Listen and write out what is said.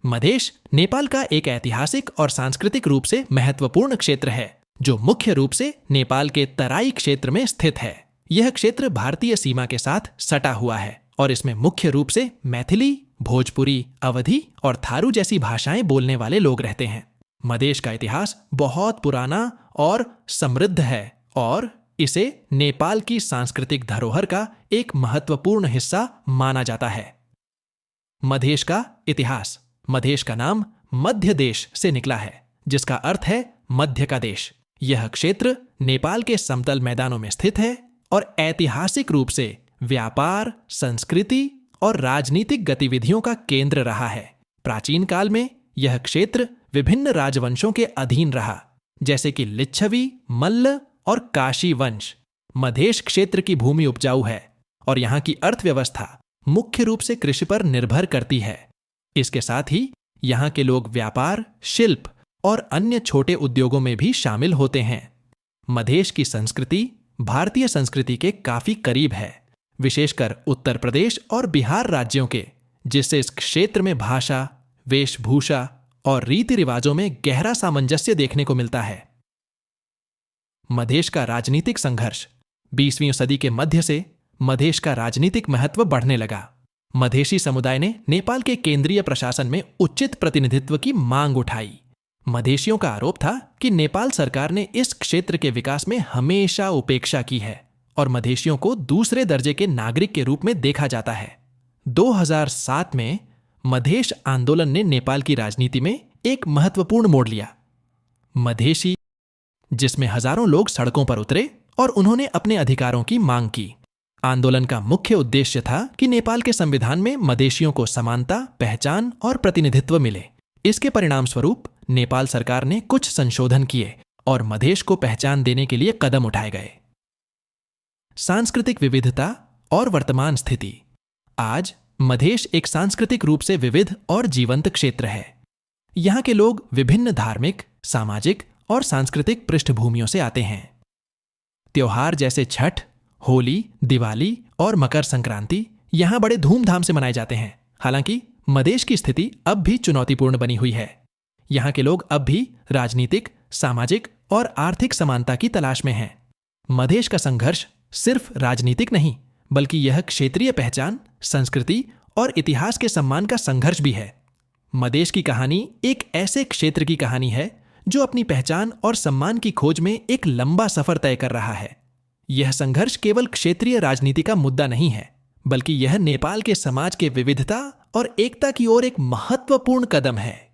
मधेश नेपाल का एक ऐतिहासिक और सांस्कृतिक रूप से महत्वपूर्ण क्षेत्र है जो मुख्य रूप से नेपाल के तराई क्षेत्र में स्थित है। यह क्षेत्र भारतीय सीमा के साथ सटा हुआ है और इसमें मुख्य रूप से मैथिली, भोजपुरी, अवधी और थारू जैसी भाषाएं बोलने वाले लोग रहते हैं। मधेश का इतिहास बहुत पुराना और समृद्ध है और इसे नेपाल की सांस्कृतिक धरोहर का एक महत्वपूर्ण हिस्सा माना जाता है। मधेश का इतिहास। मधेश का नाम मध्य देश से निकला है, जिसका अर्थ है मध्य का देश। यह क्षेत्र नेपाल के समतल मैदानों में स्थित है और ऐतिहासिक रूप से व्यापार, संस्कृति और राजनीतिक गतिविधियों का केंद्र रहा है। प्राचीन काल में यह क्षेत्र विभिन्न राजवंशों के अधीन रहा, जैसे कि लिच्छवी, मल्ल और काशी वंश। मधेश क्षेत्र की भूमि उपजाऊ है और यहाँ की अर्थव्यवस्था मुख्य रूप से कृषि पर निर्भर करती है। इसके साथ ही यहाँ के लोग व्यापार, शिल्प और अन्य छोटे उद्योगों में भी शामिल होते हैं। मधेश की संस्कृति भारतीय संस्कृति के काफी करीब है, विशेषकर उत्तर प्रदेश और बिहार राज्यों के, जिससे इस क्षेत्र में भाषा, वेशभूषा और रीति रिवाजों में गहरा सामंजस्य देखने को मिलता है। मधेश का राजनीतिक संघर्ष। 20वीं सदी के मध्य से मधेश का राजनीतिक महत्व बढ़ने लगा। मधेशी समुदाय ने नेपाल के केंद्रीय प्रशासन में उचित प्रतिनिधित्व की मांग उठाई। मधेशियों का आरोप था कि नेपाल सरकार ने इस क्षेत्र के विकास में हमेशा उपेक्षा की है और मधेशियों को दूसरे दर्जे के नागरिक के रूप में देखा जाता है। 2007 में मधेश आंदोलन ने नेपाल की राजनीति में एक महत्वपूर्ण मोड़ लिया। मधेशी, जिसमें हजारों लोग सड़कों पर उतरे और उन्होंने अपने अधिकारों की मांग की। आंदोलन का मुख्य उद्देश्य था कि नेपाल के संविधान में मधेशियों को समानता, पहचान और प्रतिनिधित्व मिले। इसके परिणाम स्वरूप नेपाल सरकार ने कुछ संशोधन किए और मधेश को पहचान देने के लिए कदम उठाए गए। सांस्कृतिक विविधता और वर्तमान स्थिति। आज मधेश एक सांस्कृतिक रूप से विविध और जीवंत क्षेत्र है। यहाँ के लोग विभिन्न धार्मिक, सामाजिक और सांस्कृतिक पृष्ठभूमियों से आते हैं। त्योहार जैसे छठ, होली, दिवाली और मकर संक्रांति यहाँ बड़े धूमधाम से मनाए जाते हैं। हालांकि मधेश की स्थिति अब भी चुनौतीपूर्ण बनी हुई है। यहाँ के लोग अब भी राजनीतिक, सामाजिक और आर्थिक समानता की तलाश में हैं। मधेश का संघर्ष सिर्फ राजनीतिक नहीं, बल्कि यह क्षेत्रीय पहचान, संस्कृति और इतिहास के सम्मान का संघर्ष भी है। मधेश की कहानी एक ऐसे क्षेत्र की कहानी है जो अपनी पहचान और सम्मान की खोज में एक लंबा सफर तय कर रहा है। यह संघर्ष केवल क्षेत्रीय राजनीति का मुद्दा नहीं है, बल्कि यह नेपाल के समाज के विविधता और एकता की ओर एक महत्वपूर्ण कदम है।